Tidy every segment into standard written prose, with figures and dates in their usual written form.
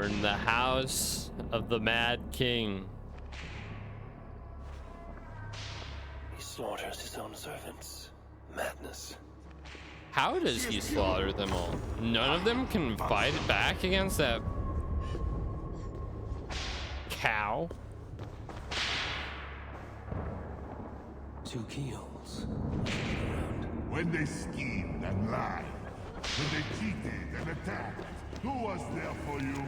We're in the house of the Mad King. He slaughters his own servants. Madness. How does he slaughter them all? None of them can fight back against that cow. 2 keels. When they schemed and lied, when they cheated and attacked, who was there for you?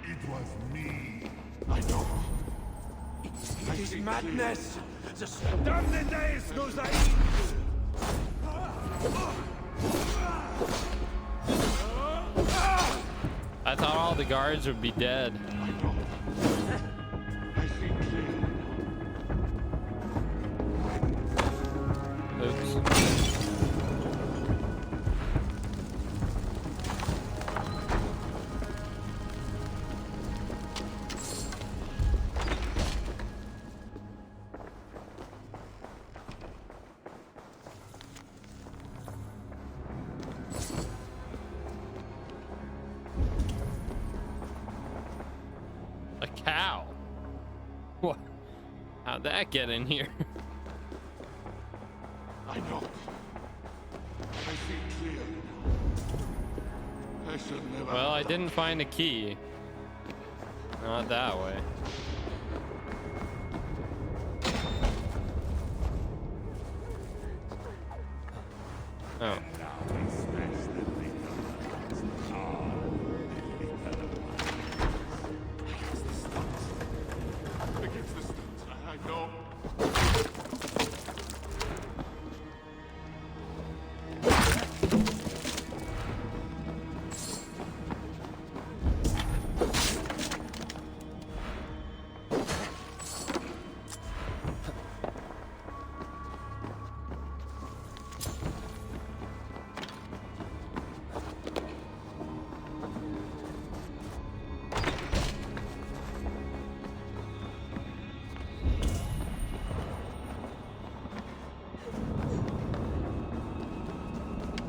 It was me. I know. It is madness! Damn the days goes like... I thought all the guards would be dead. Oops. A cow? What? How'd that get in here? I know. I see clearly now. I should never. Well, I didn't find a key. Not that way. Oh. Against the stones, I know.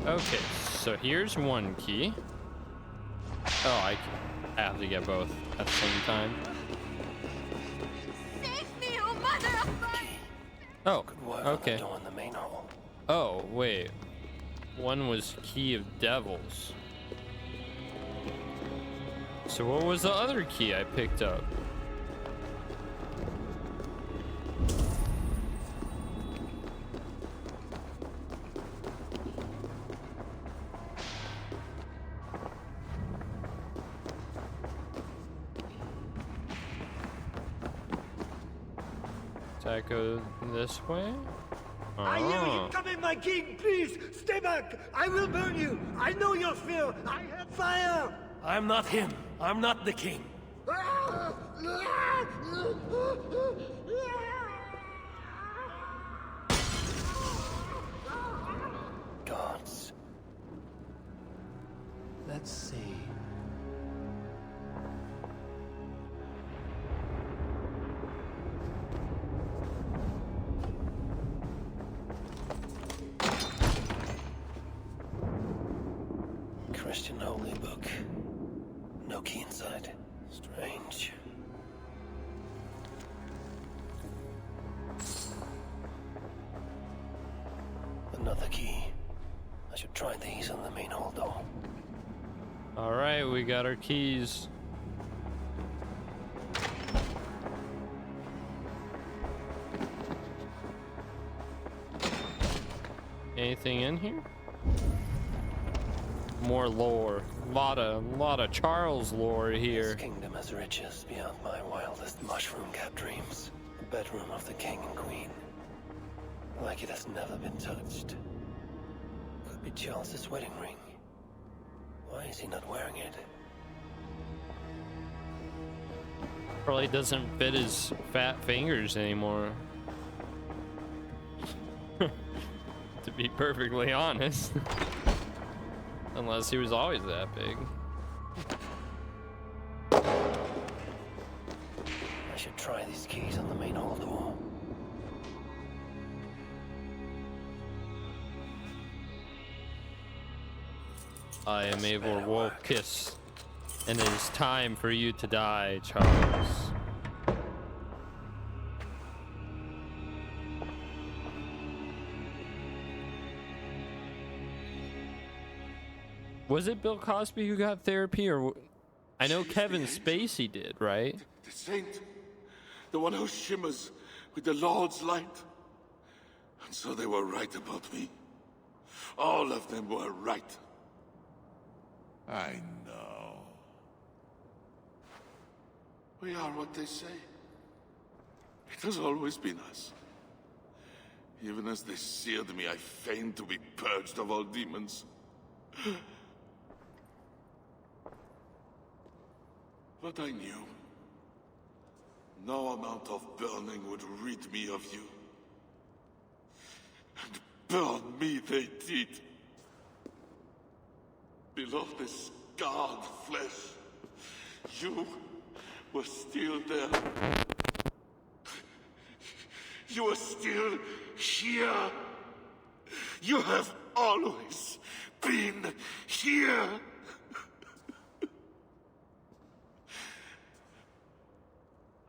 Okay, so here's one key. Oh, I have to get both at the same time. Save me, oh mother of God! Oh, Could work on okay. the door in the main hall. Oh, wait. One was Key of Devils. So what was the other key I picked up? Does that go this way? I hear Oh. you coming, my king! Please, stay back! I will burn you! I know your fear! I have fire! I'm not him. I'm not the king. Gods. Let's see. Christian holy book. No key inside. Strange. Another key. I should try these on the main hall door. All right, we got our keys. Anything in here? More lore. Lot of Charles lore here. This kingdom has riches beyond my wildest mushroom-capped dreams. The bedroom of the king and queen. Like it has never been touched. Could be Charles's wedding ring. Why is he not wearing it? Probably doesn't fit his fat fingers anymore. To be perfectly honest. Unless he was always that big. I should try these keys on the main hall door. I am a Warwolf Kiss. And it is time for you to die, Charles. Was it Bill Cosby who got therapy, or I know Kevin Spacey did, right? The saint, the one who shimmers with the Lord's light. And so they were right about me. All of them were right. I know. We are what they say. It has always been us. Even as they seared me, I feigned to be purged of all demons. But I knew. No amount of burning would rid me of you. And burn me they did. Below the scarred flesh, you were still there. You are still here. You have always been here.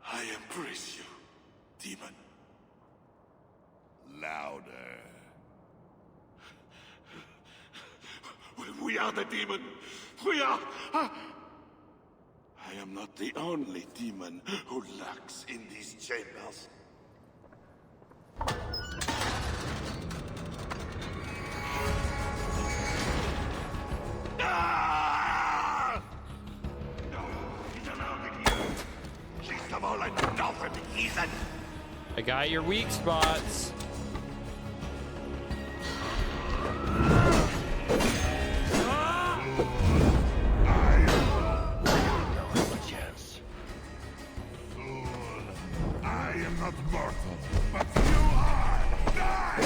I embrace you, demon. Louder. We are the demon. We are. I am not the only demon who lurks in these chambers. Ah! Least of all, I know for the heathen. I got your weak spots. Not mortal, but you are! Die!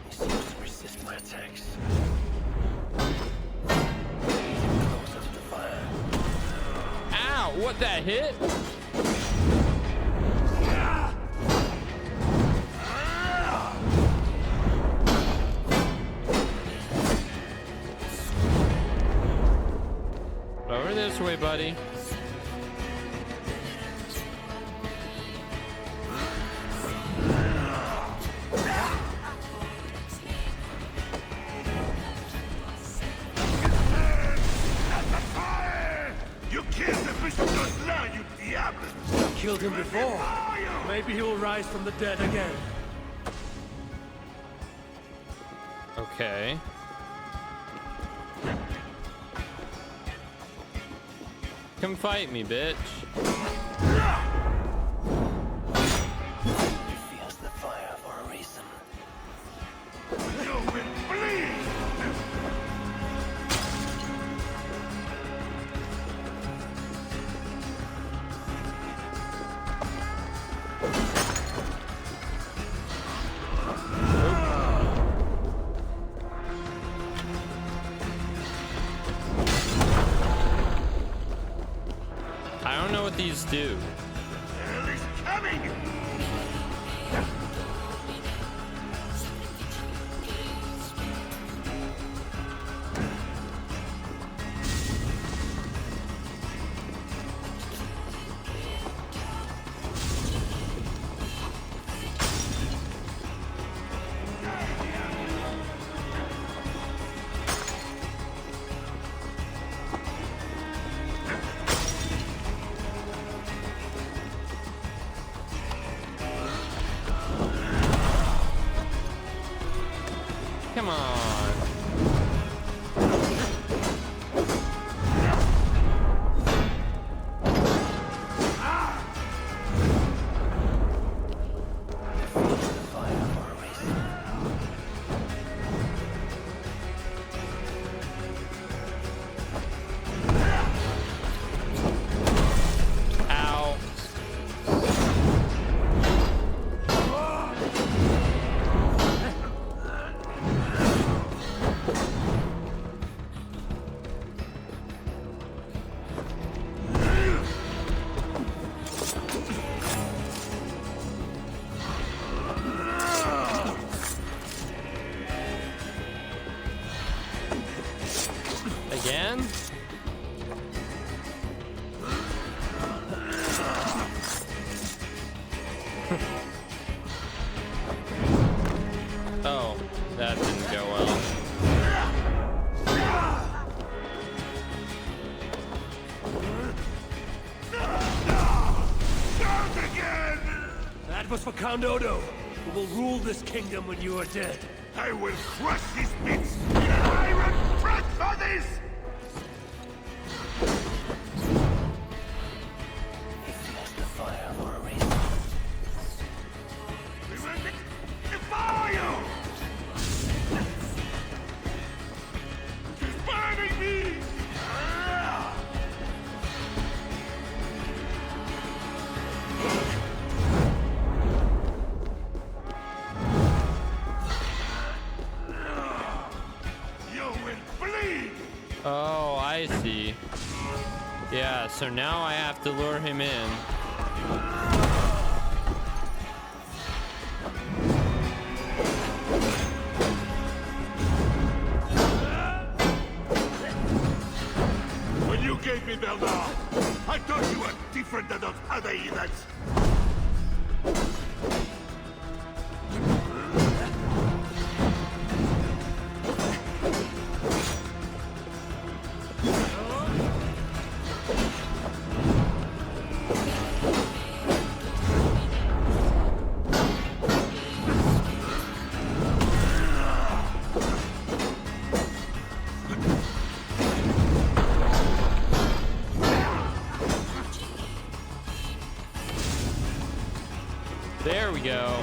He seems to resist my attacks. Closer to the fire. Ow! What, that hit? Over this way, buddy. Killed him before. Maybe he will rise from the dead again. Okay. Come fight me, bitch. He feels the fire for a reason. You will bleed! I don't know what these do. Hell is coming! us for Count Odo, who will rule this kingdom when you are dead. I will crush his bits in an iron press for this! He feels the fire for a reason. We will devour you! He's burning me! You will bleed! Oh, I see. Yeah, so now I have to lure him in. When you gave me Bernard, I thought you were different than those other heathens. There we go.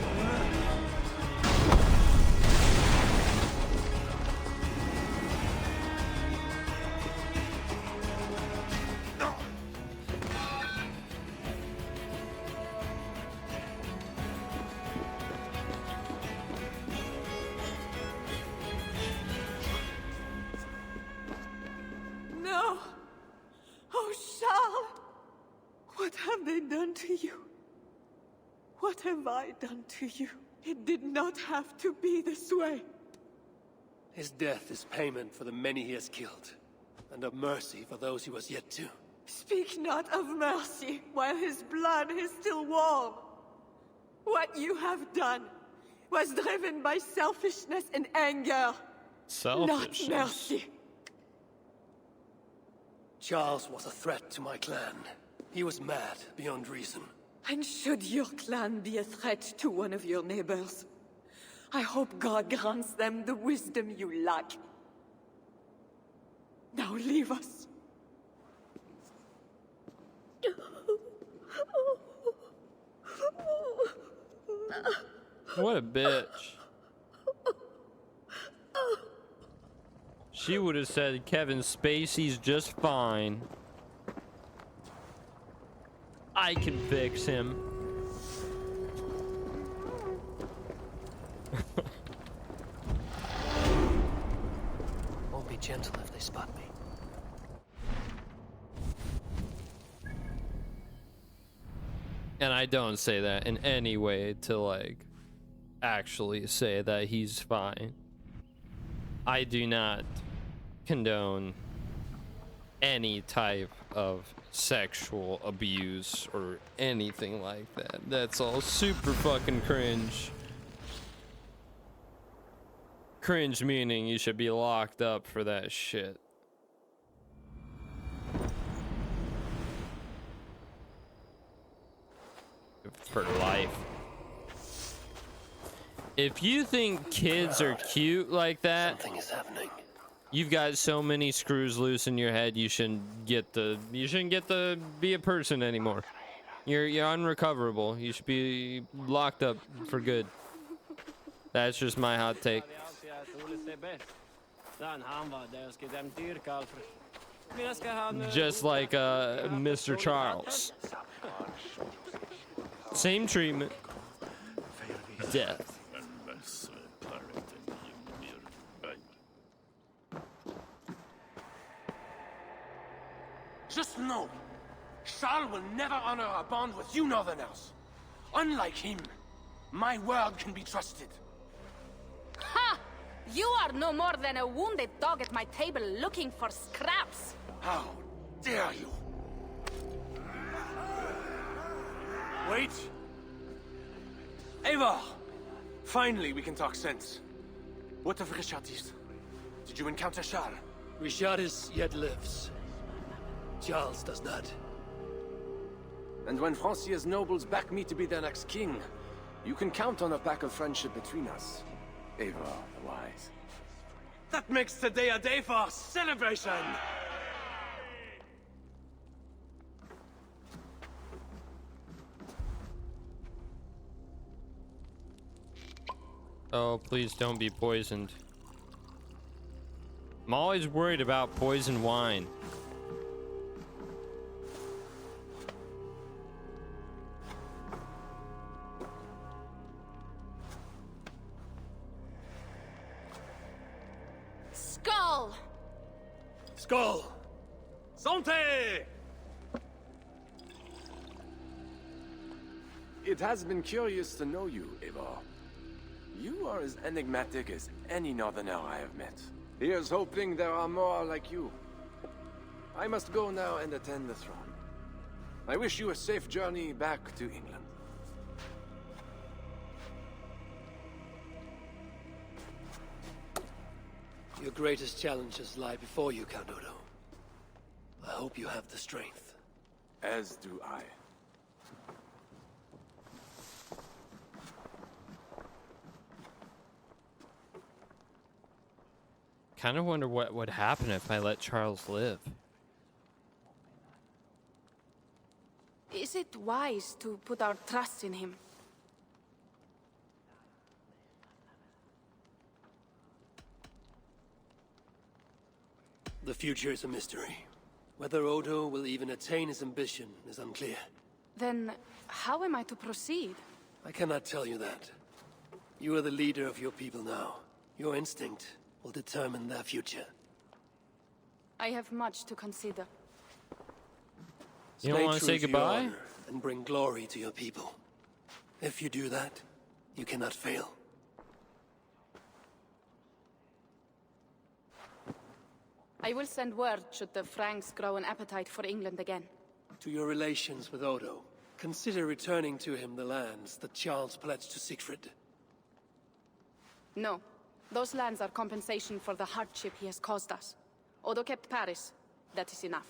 No! Oh, Charles! What have they done to you? What have I done to you? It did not have to be this way. His death is payment for the many he has killed, and of mercy for those he was yet to. Speak not of mercy while his blood is still warm. What you have done was driven by selfishness and anger, Selfishness. not mercy. Charles was a threat to my clan. He was mad beyond reason. And should your clan be a threat to one of your neighbors, I hope God grants them the wisdom you lack. Now leave us. What a bitch. She would have said Kevin Spacey's just fine. I can fix him. Won't be gentle if they spot me. And I don't say that in any way to like actually say that he's fine. I do not condone any type of sexual abuse or anything like that. That's all super fucking cringe. Cringe meaning you should be locked up for that shit. For life. If you think kids are cute like that, Something is happening. you've got so many screws loose in your head. You shouldn't get to be a person anymore. You're unrecoverable. You should be locked up for good. That's just my hot take. Just like Mr. Charles. Same treatment. Death. Just know, Charles will never honor a bond with you Northerners. Unlike him, my word can be trusted. Ha! You are no more than a wounded dog at my table looking for scraps. How dare you? Wait. Eivor! Finally, we can talk sense. What of Richardis? Did you encounter Charles? Richardis yet lives. Charles does not. And when Francia's nobles back me to be their next king, You can count on a pact of friendship between us. Eivor the Wise. That makes today a day for celebration! Oh, please don't be poisoned. I'm always worried about poison wine. Skull! Skull! Santé! It has been curious to know you, Eivor. You are as enigmatic as any northerner I have met. Here's hoping there are more like you. I must go now and attend the throne. I wish you a safe journey back to England. Your greatest challenges lie before you, Count Odo. I hope you have the strength. As do I. Kind of wonder what would happen if I let Charles live. Is it wise to put our trust in him? The future is a mystery. Whether Odo will even attain his ambition is unclear. Then how am I to proceed? I cannot tell you that. You are the leader of your people now. Your instinct will determine their future. I have much to consider. You don't want to say true your goodbye? honor and bring glory to your people. If you do that, you cannot fail. I will send word should the Franks grow an appetite for England again. To your relations with Odo, consider returning to him the lands that Charles pledged to Siegfried. No. Those lands are compensation for the hardship he has caused us. Odo kept Paris. That is enough.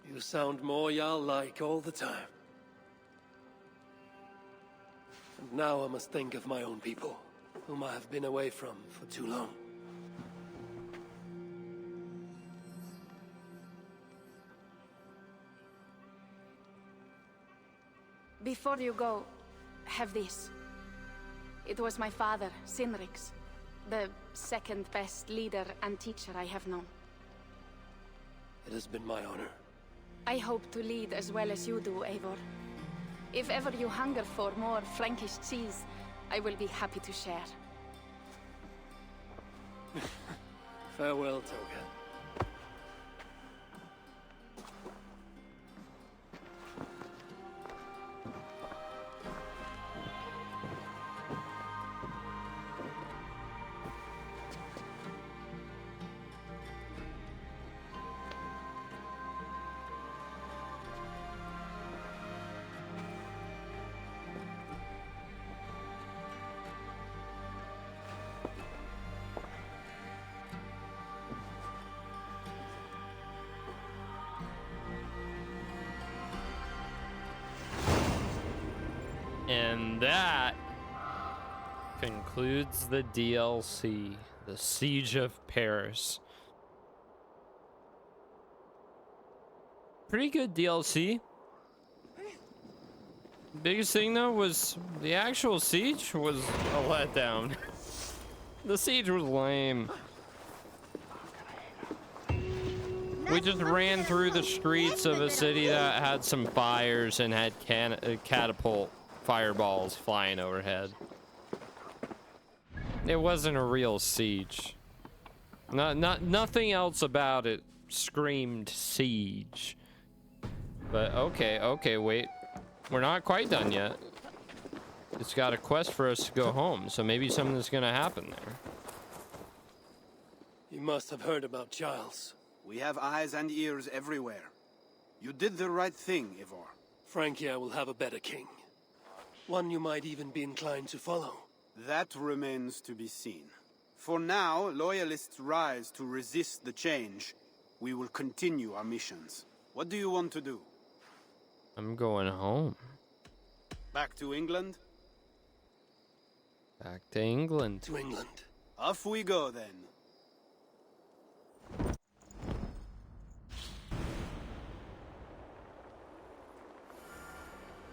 You sound more Jarl-like all the time. And now I must think of my own people, whom I have been away from for too long. Before you go, have this. It was my father, Sinrik's, the second best leader and teacher I have known. It has been my honor. I hope to lead as well as you do, Eivor. If ever you hunger for more Frankish cheese, I will be happy to share. Farewell, Toga. And that concludes the DLC, the Siege of Paris. Pretty good DLC. Biggest thing though was the actual siege was a letdown. The siege was lame. We just ran through the streets of a city that had some fires and had catapult fireballs flying overhead. It wasn't a real siege. Nothing else about it screamed siege. But okay, wait. We're not quite done yet. It's got a quest for us to go home, so maybe something's gonna happen there. You must have heard about Charles. We have eyes and ears everywhere. You did the right thing, Eivor. Francia will have a better king. One you might even be inclined to follow. That remains to be seen. For now, loyalists rise to resist the change. We will continue our missions. What do you want to do? I'm going home. Back to England? Back to England. To England. Off we go, then.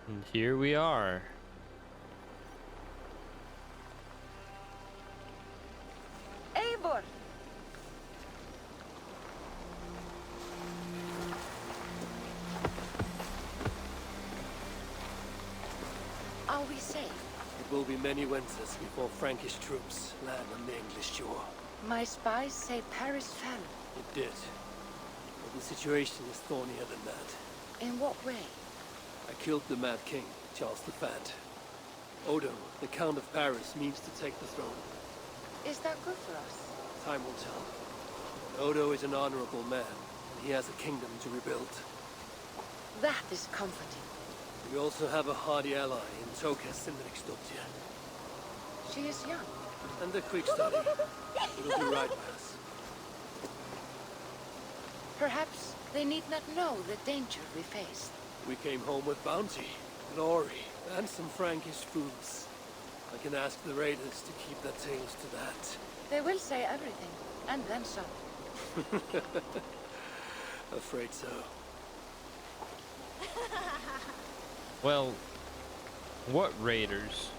And here we are. Eivor! Are we safe? It will be many winters before Frankish troops land on the English shore. My spies say Paris fell. It did. But the situation is thornier than that. In what way? I killed the Mad King, Charles the Fat. Odo, the Count of Paris, means to take the throne. Is that good for us? Time will tell. Odo is an honorable man, and he has a kingdom to rebuild. That is comforting. We also have a hardy ally in Toka Sindrikstottir. She is young. And a quick study. It'll be right with us. Perhaps they need not know the danger we faced. We came home with bounty, glory, and some Frankish foods. I can ask the raiders to keep their tails to that. They will say everything, and then some. Afraid so. Well, what raiders?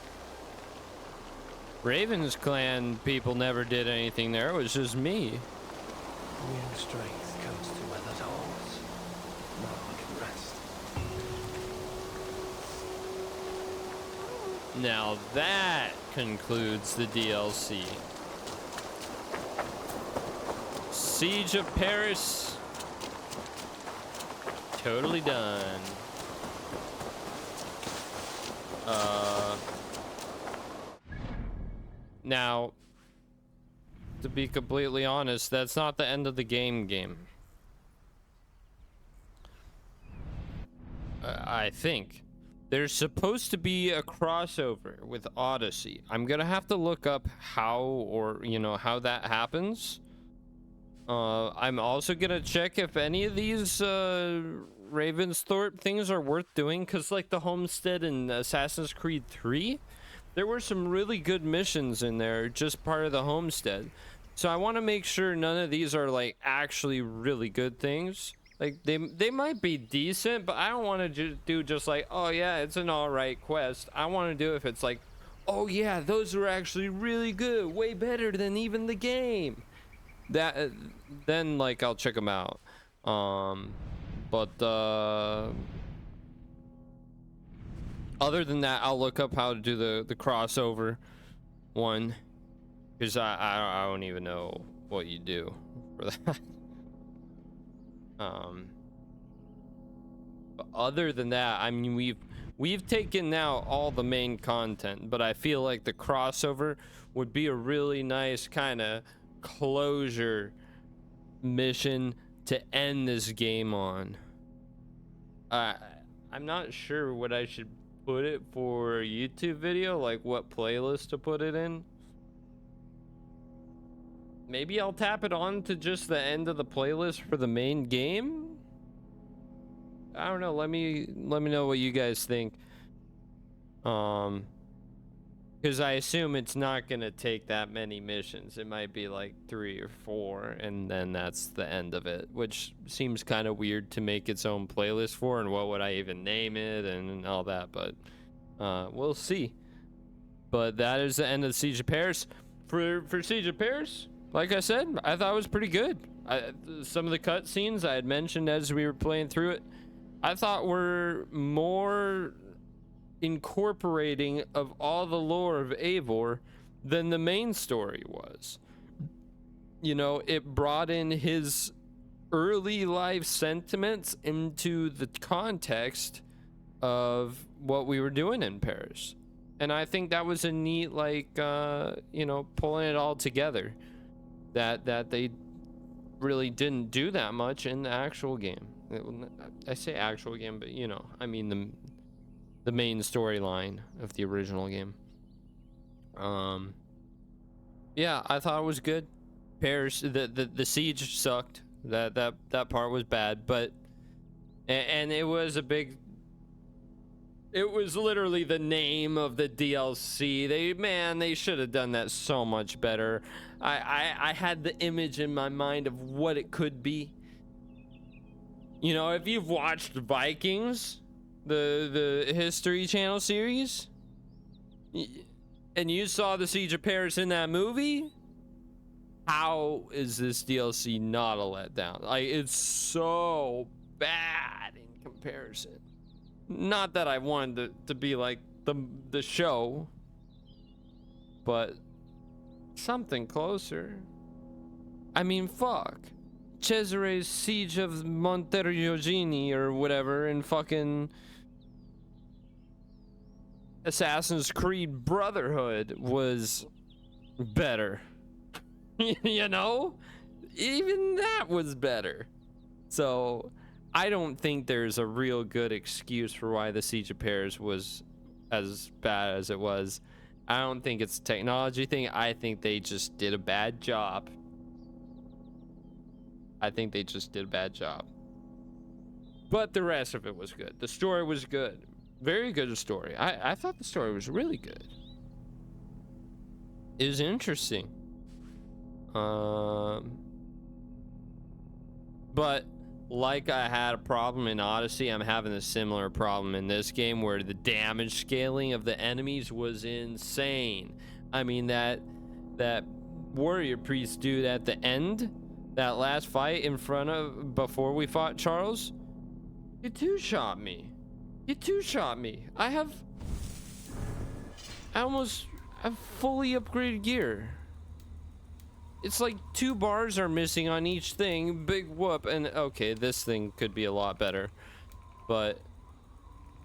Raven's clan people never did anything there. It was just me. Real strength comes to weathered halls. Now I can rest. Now that concludes the DLC. Siege of Paris. Totally done. Now, to be completely honest, that's not the end of the game. I think there's supposed to be a crossover with Odyssey. I'm gonna have to look up how, or how that happens. I'm also gonna check if any of these Ravensthorpe things are worth doing, because like the homestead in Assassin's Creed 3, there were some really good missions in there, just part of the homestead. So I want to make sure none of these are like actually really good things. Like they might be decent, but I don't want to do just like, oh yeah, it's an all right quest. I want to do if it's like, oh yeah, those are actually really good, way better than even the game. That then like I'll check them out. Other than that, I'll look up how to do the crossover one, because I don't even know what you do for that. But other than that, I mean, we've taken now all the main content, but I feel like the crossover would be a really nice kind of closure mission to end this game on. I'm not sure what I should put it for a YouTube video, like what playlist to put it in. Maybe I'll tap it on to just the end of the playlist for the main game. I don't know. Let me know what you guys think. Because I assume it's not gonna take that many missions. It might be like 3 or 4, and then that's the end of it, which seems kind of weird to make its own playlist for, and what would I even name it and all that, but we'll see. But that is the end of Siege of Paris. For Siege of Paris, like I said, I thought it was pretty good. Some of the cutscenes I had mentioned as we were playing through it, I thought were more incorporating of all the lore of Eivor than the main story was. It brought in his early life sentiments into the context of what we were doing in Paris. And I think that was a neat, like, pulling it all together. That they really didn't do that much in the actual game. I say actual game, but I mean the main storyline of the original game. Yeah, I thought it was good. Paris, the siege sucked. That part was bad, but and it was a big It was literally the name of the DLC. They should have done that so much better. I had the image in my mind of what it could be. You know, if you've watched Vikings, the History Channel series, and you saw the Siege of Paris in that movie, how is this DLC not a letdown? Like, it's so bad in comparison. Not that I wanted to be like the show, but something closer. I mean, fuck. Cesare's Siege of Monteriggioni or whatever in fucking Assassin's Creed Brotherhood was better. You know? Even that was better. So I don't think there's a real good excuse for why the Siege of Paris was as bad as it was. I don't think it's a technology thing. I think they just did a bad job. But the rest of it was good. The story was good. Very good story. I thought the story was really good. It was interesting. But like I had a problem in Odyssey, I'm having a similar problem in this game where the damage scaling of the enemies was insane. I mean, that warrior priest dude at the end, that last fight in front of, before we fought Charles, he two-shot me. I have fully upgraded gear. It's like 2 bars are missing on each thing. Big whoop. And okay, this thing could be a lot better. But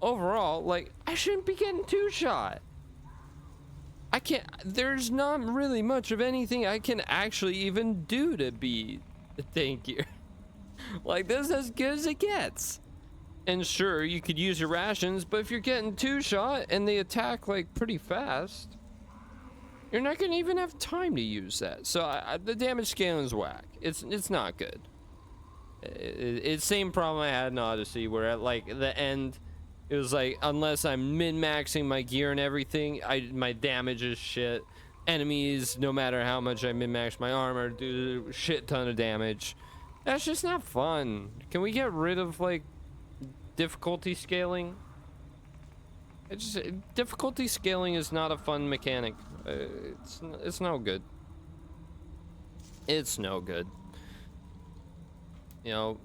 overall, like, I shouldn't be getting 2-shot. I can't. There's not really much of anything I can actually even do to be a tankier. Like, this is as good as it gets. And sure, you could use your rations, but if you're getting 2-shot and they attack like pretty fast, you're not gonna even have time to use that. So the damage scaling is whack. It's not good. It's same problem I had in Odyssey, where at like the end, it was like, unless I'm min-maxing my gear and everything, my damage is shit. Enemies, no matter how much I min-max my armor, do a shit ton of damage. That's just not fun. Can we get rid of like difficulty scaling? Difficulty scaling is not a fun mechanic. It's no good. It's no good. You know,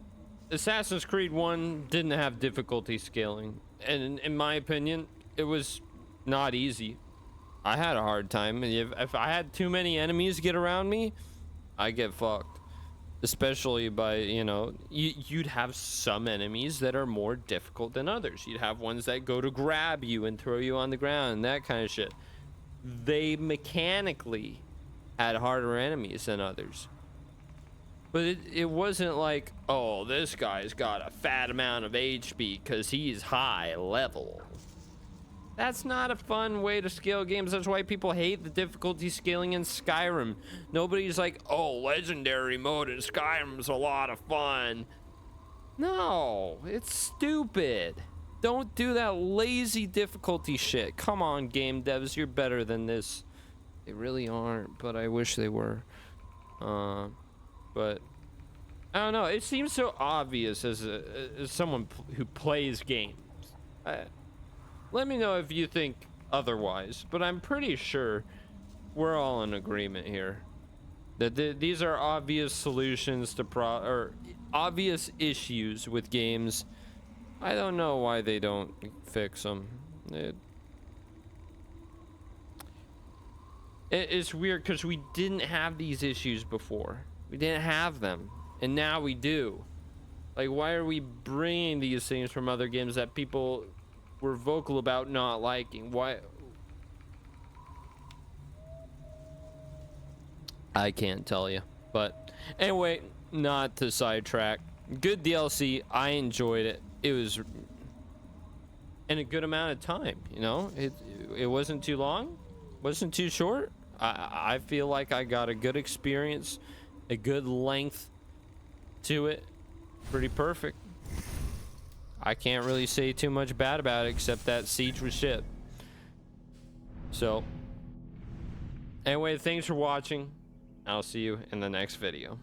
Assassin's Creed 1 didn't have difficulty scaling, and in my opinion, it was not easy. I had a hard time. If I had too many enemies get around me, I get fucked. Especially by, you know, you'd have some enemies that are more difficult than others. You'd have ones that go to grab you and throw you on the ground and that kind of shit. They mechanically had harder enemies than others. But it wasn't like, oh, this guy's got a fat amount of HP because he's high level. That's not a fun way to scale games. That's why people hate the difficulty scaling in Skyrim. Nobody's like, oh, legendary mode in Skyrim's a lot of fun. No, it's stupid. Don't do that lazy difficulty shit. Come on, game devs, you're better than this. They really aren't, but I wish they were. But I don't know. It seems so obvious as someone who plays games. Let me know if you think otherwise, but I'm pretty sure we're all in agreement here that these are obvious solutions to obvious issues with games. I don't know why they don't fix them. It's weird because we didn't have these issues before. We didn't have them, and now we do. Like, why are we bringing these things from other games that people were vocal about not liking? Why? I can't tell you. But anyway, not to sidetrack. Good DLC. I enjoyed it. It was in a good amount of time. You know, it wasn't too long, wasn't too short. I feel like I got a good experience, a good length to it. Pretty perfect. I can't really say too much bad about it, except that siege was shit. So, anyway, thanks for watching. I'll see you in the next video.